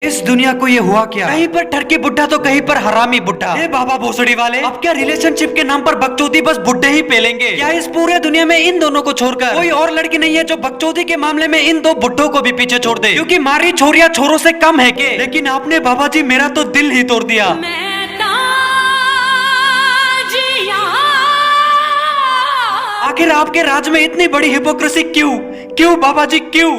इस दुनिया को ये हुआ क्या? कहीं पर ठरकी बुड्ढा तो कहीं पर हरामी बुड्ढा। ए बाबा भोसड़ी वाले, अब क्या रिलेशनशिप के नाम पर बकचोदी बस बुड्ढे ही पेलेंगे? क्या इस पूरे दुनिया में इन दोनों को छोड़कर कोई और लड़की नहीं है जो बकचोदी के मामले में इन दो बुड्ढों को भी पीछे छोड़ दे? क्योंकि मारी छोरिया छोरों से कम है के? लेकिन आपने बाबा जी मेरा तो दिल ही तोड़ दिया। आखिर आपके राज में इतनी बड़ी हिपोक्रेसी क्यों? क्यों बाबा जी क्यों?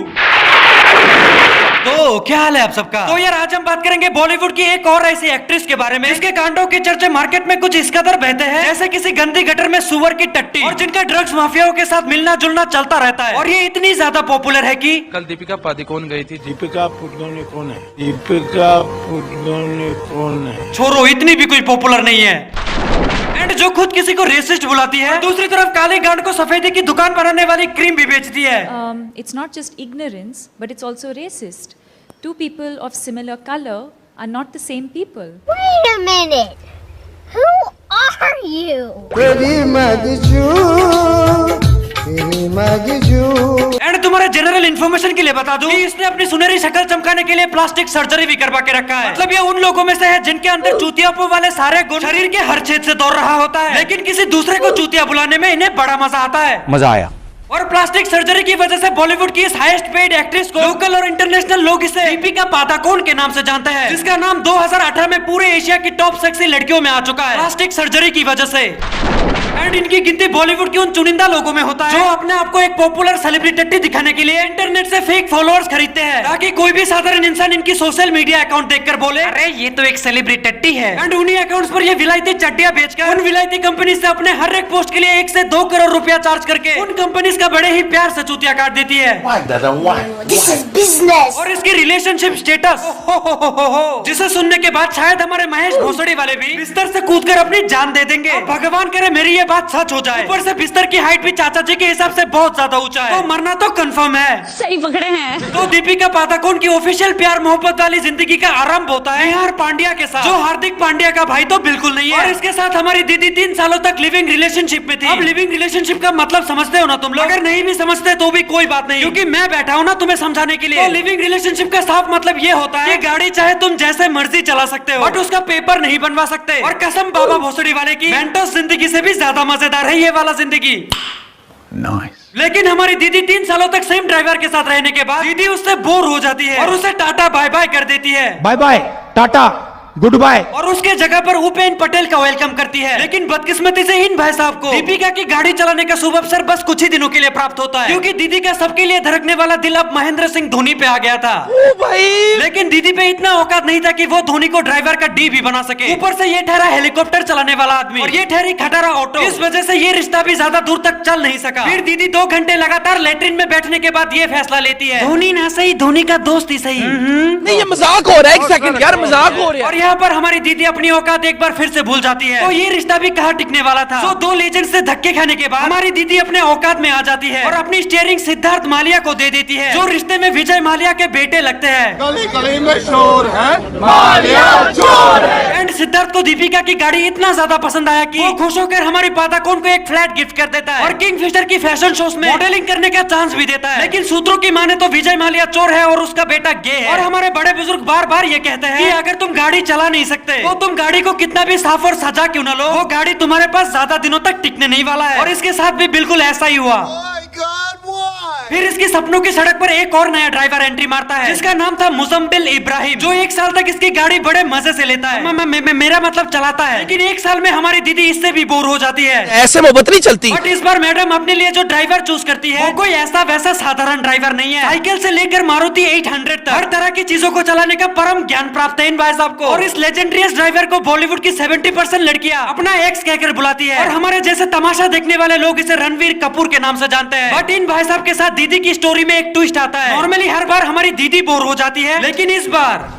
तो क्या हाल है आप सबका? तो यार आज हम बात करेंगे बॉलीवुड की एक और ऐसी एक्ट्रेस के बारे में जिसके कांडों की चर्चे मार्केट में कुछ इस कदर बहते हैं जैसे किसी गंदी गटर में सुअर की टट्टी, और जिनका ड्रग्स माफियाओं के साथ मिलना जुलना चलता रहता है। और ये इतनी ज्यादा पॉपुलर है कि कल दीपिका पादुकोण गई थी। दीपिका पादुकोण कौन है? दीपिका पादुकोण कौन है? छोरो इतनी भी कोई पॉपुलर नहीं है। एंड जो खुद किसी को रेसिस्ट बुलाती है, दूसरी तरफ काली गांड को सफेदी की दुकान बनाने वाली क्रीम भी बेचती है। It's not just ignorance, but it's also racist. Two people of similar color are not the same people. Wait a minute. Who are you? And तुम्हारे जनरल इन्फॉर्मेशन के लिए बता दूं कि इसने अपनी सुनहरी शक्ल चमकाने के लिए प्लास्टिक सर्जरी भी करवा के रखा है। मतलब ये उन लोगों में से है जिनके अंदर चूतियापो वाले सारे गुण शरीर के हर छेद से दौड़ रहा होता है, लेकिन किसी दूसरे को चूतिया बुलाने में इन्हें बड़ा मजा आता है। मजा आया। और प्लास्टिक सर्जरी की वजह से बॉलीवुड की इस हाईएस्ट पेड एक्ट्रेस को लोकल और इंटरनेशनल लोग इसे दीपिका पादुकोण के नाम से जानते हैं, जिसका नाम 2018 में पूरे एशिया की टॉप सेक्सी लड़कियों में आ चुका है प्लास्टिक सर्जरी की वजह से। एंड इनकी गिनती बॉलीवुड की उन चुनिंदा लोगों में होता है जो अपने आप को एक पॉपुलर सेलिब्रिटी दिखाने के लिए इंटरनेट से फेक फॉलोअर्स खरीदते हैं ताकि कोई भी साधारण इंसान इनकी सोशल मीडिया अकाउंट देखकर बोले अरे ये तो एक सेलिब्रिटी है। एंड उन्हीं अकाउंट्स पर ये विलायती चड्डियां बेचकर उन विलायती कंपनी से अपने हर एक पोस्ट के लिए 1 से 2 करोड़ रुपया चार्ज करके उन कंपनीज का बड़े ही प्यार से चूतिया काट देती है। This is business. और इसकी रिलेशनशिप स्टेटस जिसे सुनने के बाद शायद हमारे महेश भोसड़ी वाले भी बिस्तर से कूदकर अपनी जान दे देंगे। और भगवान करे मेरी ये बात सच हो जाए। ऊपर से बिस्तर की हाइट भी चाचा जी के हिसाब से बहुत ज्यादा ऊंचा है, तो मरना तो कंफर्म है। सही पकड़े हैं। तो दीपिका पादुकोण की ऑफिशियल प्यार मोहब्बत वाली जिंदगी का आरंभ होता है निहार पांड्या के साथ, जो हार्दिक पांड्या का भाई तो बिल्कुल नहीं है। और इसके साथ हमारी दीदी 3 सालों तक लिविंग रिलेशनशिप में थी। अब लिविंग रिलेशनशिप का मतलब समझते हो ना तुम लोग? अगर नहीं भी समझते तो भी कोई बात नहीं, क्योंकि मैं बैठा हूँ ना तुम्हें समझाने के लिए। तो लिविंग रिलेशनशिप का साफ मतलब ये होता है कि गाड़ी चाहे तुम जैसे मर्जी चला सकते हो, बट उसका पेपर नहीं बनवा सकते। और कसम बाबा भोसड़ी वाले की, मेंटोस जिंदगी से भी ज्यादा मजेदार है ये वाला जिंदगी। लेकिन हमारी दीदी 3 सालों तक सेम ड्राइवर के साथ रहने के बाद दीदी उससे बोर हो जाती है और उसे टाटा बाय बाय कर देती है। Bye bye ta-ta goodbye. और उसके जगह पर उपेन पटेल का वेलकम करती है। लेकिन बदकिस्मती से इन भाई साहब को दीपिका की गाड़ी चलाने का शुभ अवसर बस कुछ ही दिनों के लिए प्राप्त होता है, क्योंकि दीदी का सबके लिए धड़कने वाला दिल अब महेंद्र सिंह धोनी पे आ गया था। ओ भाई! लेकिन दीदी पे इतना औकात नहीं था कि वो धोनी को ड्राइवर का डी भी बना सके। ऊपर से ये ठहरा हेलीकॉप्टर चलाने वाला आदमी और ये ठहरी खटारा ऑटो। इस वजह से ये रिश्ता भी ज्यादा दूर तक चल नहीं सका। फिर दीदी 2 घंटे लगातार लेटरिन में बैठने के बाद ये फैसला लेती है, धोनी ना सही धोनी का दोस्त ही सही। नहीं ये मजाक हो रहा है, एक सेकंड यार मजाक हो रहा है। और यहाँ पर हमारी दीदी अपनी औकात एक बार फिर से भूल जाती है, तो ये रिश्ता भी कहाँ टिकने वाला था। तो 2 लेजेंड से धक्के खाने के बाद हमारी दीदी अपने औकात में आ जाती है और अपनी स्टीयरिंग सिद्धार्थ मालिया को दे देती है, जो रिश्ते में विजय मालिया के बेटे लगते हैं। गली गली में शोर है, मालिया चोर है। एंड सिद्धार्थ को दीपिका की गाड़ी इतना ज्यादा पसंद आया कि वो खुश होकर हमारी पादुकोण को एक फ्लैट गिफ्ट कर देता है और किंगफिशर की फैशन शोज में मॉडलिंग करने का चांस भी देता है। लेकिन सूत्रों की माने तो विजय मालिया चोर है और उसका बेटा गे है। और हमारे बड़े बुजुर्ग बार बार ये कहते हैं कि अगर तुम गाड़ी चला नहीं सकते तो तुम गाड़ी को कितना भी साफ और सजा क्यों ना लो, वो गाड़ी तुम्हारे पास ज्यादा दिनों तक टिकने नहीं वाला है। और इसके साथ भी बिल्कुल ऐसा ही हुआ। फिर इसकी सपनों की सड़क पर एक और नया ड्राइवर एंट्री मारता है, जिसका नाम था मुजम्मिल इब्राहिम, जो 1 साल तक इसकी गाड़ी बड़े मजे से लेता है। मेरा मतलब चलाता है। लेकिन 1 साल में हमारी दीदी इससे भी बोर हो जाती है। ऐसे मोहब्बत नहीं चलती। बट इस बार मैडम अपने लिए जो ड्राइवर चूज करती है वो कोई ऐसा वैसा साधारण ड्राइवर नहीं है। साइकिल से लेकर मारुति 800 तक हर तरह की चीजों को चलाने का परम ज्ञान प्राप्त है इन भाई साहब को। और इस लेजेंडरियस ड्राइवर को बॉलीवुड की 70% लड़कियां अपना एक्स कहकर बुलाती है, और हमारे जैसे तमाशा देखने वाले लोग इसे रणवीर कपूर के नाम से जानते हैं। बट इन भाई साहब के साथ दीदी की स्टोरी में एक ट्विस्ट आता है। नॉर्मली हर बार हमारी दीदी बोर हो जाती है, लेकिन इस बार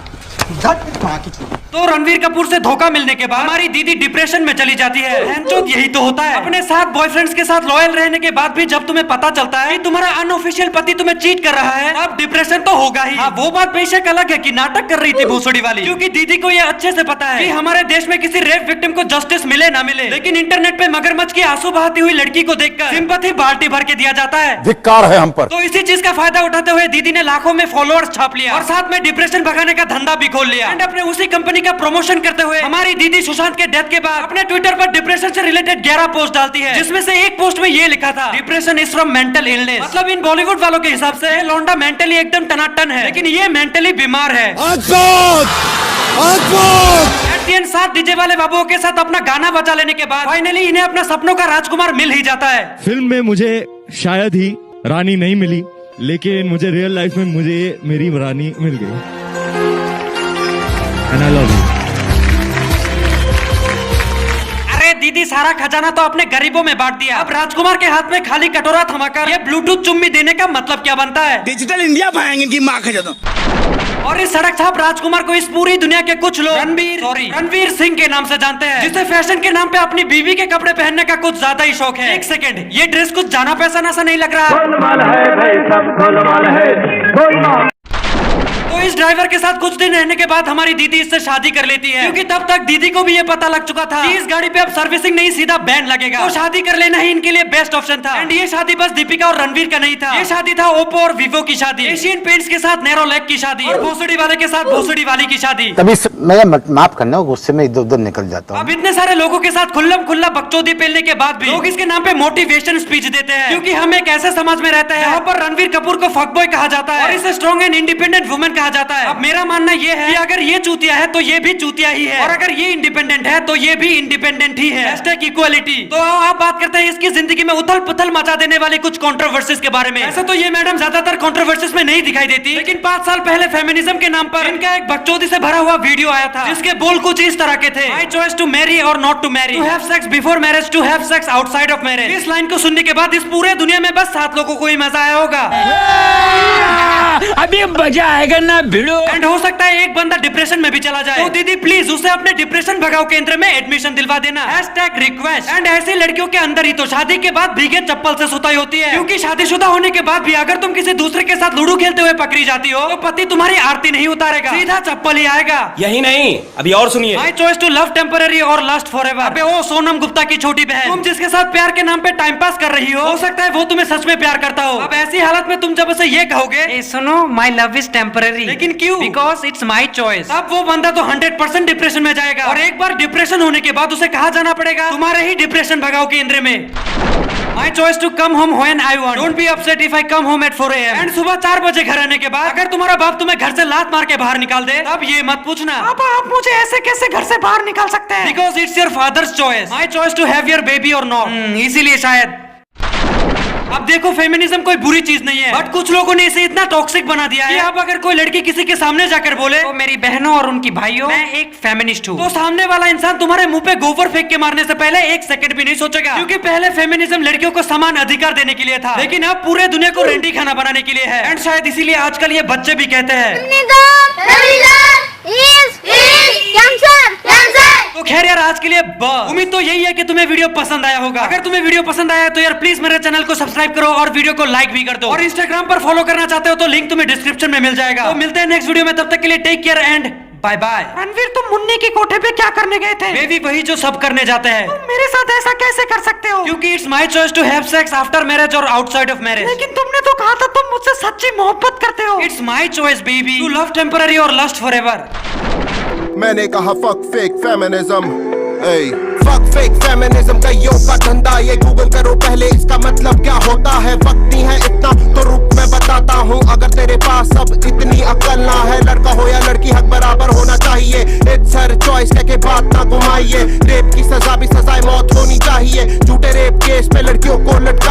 तो रणवीर कपूर से धोखा मिलने के बाद हमारी दीदी डिप्रेशन में चली जाती है। बहनचोद यही तो होता है। अपने साथ बॉयफ्रेंड्स के साथ लॉयल रहने के बाद भी जब तुम्हें पता चलता है कि तुम्हारा अनऑफिशियल पति तुम्हें चीट कर रहा है, अब डिप्रेशन तो होगा ही। हाँ, वो बात बेशक अलग है कि नाटक कर रही थी भोसड़ी वाली, क्योंकि दीदी को ये अच्छे से पता है कि हमारे देश में किसी रेप विक्टिम को जस्टिस मिले ना मिले, लेकिन इंटरनेट पे मगरमच्छ की आंसू बहाती हुई लड़की को देखकर सिंपैथी बाल्टी भर के दिया जाता है। धिक्कार है हम पर। तो इसी चीज का फायदा उठाते हुए दीदी ने लाखों में फॉलोअर्स छाप लिया और साथ में डिप्रेशन भगाने का धंधा भी खोल लिया। एंड अपने उसी कंपनी का प्रमोशन करते हुए हमारी दीदी सुशांत के डेथ के बाद अपने ट्विटर पर डिप्रेशन से रिलेटेड 11 पोस्ट डालती है, जिसमें से एक पोस्ट में ये लिखा था, depression is from mental illness. मतलब इन बॉलीवुड वालों के हिसाब से लौंडा मेंटली एकदम टनाटन है, लेकिन ये मेंटली बीमार है। एट द एंड 7 डीजे वाले बाबुओं के साथ अपना गाना बजा लेने के बाद फाइनली इन्हें अपना सपनों का राजकुमार मिल ही जाता है। फिल्म में मुझे शायद ही रानी नहीं मिली, लेकिन मुझे रियल लाइफ में मुझे मेरी रानी मिल गई। And I love you. अरे दीदी, सारा खजाना तो अपने गरीबों में बांट दिया, अब राजकुमार के हाथ में खाली कटोरा थमाकर ये ब्लूटूथ चुम्मी देने का मतलब क्या बनता है? डिजिटल इंडिया पाएंगे इनकी माँ का जदों। और इस सड़क छाप राजकुमार को इस पूरी दुनिया के कुछ लोग रणवीर सिंह के नाम से जानते हैं, जिसे फैशन के नाम पे अपनी बीवी के कपड़े पहनने का कुछ ज्यादा ही शौक है। एक सेकंड, ये ड्रेस कुछ जाना पैसा ना सा नहीं लग रहा? तो इस ड्राइवर के साथ कुछ दिन रहने के बाद हमारी दीदी इससे शादी कर लेती है, क्योंकि तब तक दीदी को भी ये पता लग चुका था कि इस गाड़ी पे अब सर्विसिंग नहीं सीधा बैंड लगेगा। तो शादी कर लेना ही इनके लिए बेस्ट ऑप्शन था। एंड ये शादी बस दीपिका और रणवीर का नहीं था, ये शादी था ओप्पो और वीवो की शादी, एशियन पेंट्स के साथ नेरोलैक की शादी और भोसड़ी वाले के साथ भोसड़ी वाली की शादी। तभी मैं माफ करना, गुस्से में इधर उधर निकल जाता हूँ। अब इतने सारे लोगों के साथ खुल्लम खुल्ला बकचोदी पेलने के बाद भी लोग इसके नाम पे मोटिवेशन स्पीच देते हैं, क्योंकि हम एक ऐसे समाज में रहते हैं जहाँ पर रणवीर कपूर को फकबॉय कहा जाता है और इसे स्ट्रॉन्ग एंड इंडिपेंडेंट वुमेन कहा जाता है। अब मेरा मानना ये है कि अगर ये चूतिया है तो ये भी चूतिया ही है, और अगर ये इंडिपेंडेंट है तो ये भी इंडिपेंडेंट ही है। इक्वालिटी। तो आप बात करते हैं इसकी जिंदगी में उथल पुथल मचा देने वाली कुछ कंट्रोवर्सीज के बारे में। ऐसे तो ये मैडम ज्यादातर कंट्रोवर्सीज में नहीं दिखाई देती, लेकिन 5 साल पहले फेमिनिज्म के नाम पर इनका एक बकचोदी से भरा हुआ वीडियो आया था, जिसके बोल कुछ इस तरह के थे, माय चॉइस टू मैरी और not to marry, to have sex before marriage, to have sex outside of marriage. इस लाइन को सुनने के बाद इस पूरे दुनिया में बस 7 लोगों को ही मजा आया होगा। अभी मजा आएगा ना भिड़ो। एंड हो सकता है एक बंदा डिप्रेशन में भी चला जाए, तो दीदी प्लीज उसे अपने डिप्रेशन भगाओ केंद्र में एडमिशन दिलवा देना। #रिक्वेस्ट। एंड ऐसी लड़कियों के अंदर ही तो शादी के बाद भीगे चप्पल से सुताई होती है, क्योंकि शादीशुदा होने के बाद भी अगर तुम किसी दूसरे के साथ लूडो खेलते हुए पकड़ी जाती हो तो पति तुम्हारी आरती नहीं उतारेगा, सीधा चप्पल ही आएगा। यही नहीं, अभी और सुनिए। My choice to love temporary और लास्ट फॉरएवर। अबे ओ सोनम गुप्ता की छोटी बहन, तुम जिसके साथ प्यार के नाम पे टाइम पास कर रही हो सकता है वो तुम्हें सच में प्यार करता हो। अब ऐसी हालत में तुम जब उसे ये कहोगे, सुनो माय लव इज टेम्पररी, लेकिन क्यों? Because it's my choice. अब वो बंदा तो 100% डिप्रेशन में जाएगा, और एक बार डिप्रेशन होने के बाद उसे कहाँ जाना पड़ेगा? तुम्हारे ही डिप्रेशन भगाओ केंद्र में। My choice to come home when I want. Don't be upset if I come home at 4 AM. And सुबह 4 बजे घर आने के बाद अगर तुम्हारा बाप तुम्हें घर से लात मार के बाहर निकाल दे, तब ये मत पूछना पापा आप मुझे ऐसे कैसे घर से बाहर निकाल सकते हैं? Because it's your father's choice. My choice to have your baby or not. इसीलिए शायद। अब देखो, फेमिनिज्म कोई बुरी चीज नहीं है, बट कुछ लोगों ने इसे इतना टॉक्सिक बना दिया है कि अब अगर कोई लड़की किसी के सामने जाकर बोले, तो मेरी बहनों और उनकी भाइयों, मैं एक फेमिनिस्ट हूँ, तो सामने वाला इंसान तुम्हारे मुंह पे गोबर फेंक के मारने से पहले 1 सेकंड भी नहीं सोचेगा, क्योंकि पहले फेमिनिज्म लड़कियों को समान अधिकार देने के लिए था, लेकिन अब पूरे दुनिया को रेंडी खाना बनाने के लिए है। एंड शायद इसीलिए आजकल ये बच्चे भी कहते हैं तो खैर यार, आज के लिए बस। उम्मीद तो यही है कि तुम्हें वीडियो पसंद आया होगा। अगर तुम्हें वीडियो पसंद आया तो यार प्लीज मेरे चैनल को सब्सक्राइब करो और वीडियो को लाइक भी कर दो, और इंस्टाग्राम पर फॉलो करना चाहते हो तो लिंक तुम्हें डिस्क्रिप्शन में मिल जाएगा। तो मिलते हैं नेक्स्ट वीडियो में, तब तक के लिए take care and bye bye. Ranveer, तुम मुन्नी की कोठे पे क्या करने गए थे? बेबी वही जो सब करने जाते हैं। तुम मेरे साथ ऐसा कैसे कर सकते हो? क्योंकि it's my choice to have sex after marriage और आउटसाइड ऑफ मैरिज। लेकिन तुमने तो कहा था तुम मुझसे सच्ची मोहब्बत करते हो। It's my choice baby, to love temporary और लस्ट फॉरएवर। मैंने कहा fuck fake feminism, fuck fake feminism कईयों का धंधा, ये गूगल करो पहले इसका मतलब क्या होता है। वक्त नहीं है इतना तो रुक मैं बताता हूँ, अगर तेरे पास अब इतनी अक्ल ना है, लड़का हो या लड़की हक बराबर होना चाहिए। इट्स हर चॉइस के बात ना घुमाइए, रेप की सजा भी सजाए मौत होनी चाहिए। झूठे रेप केस पे लड़कियों को लटका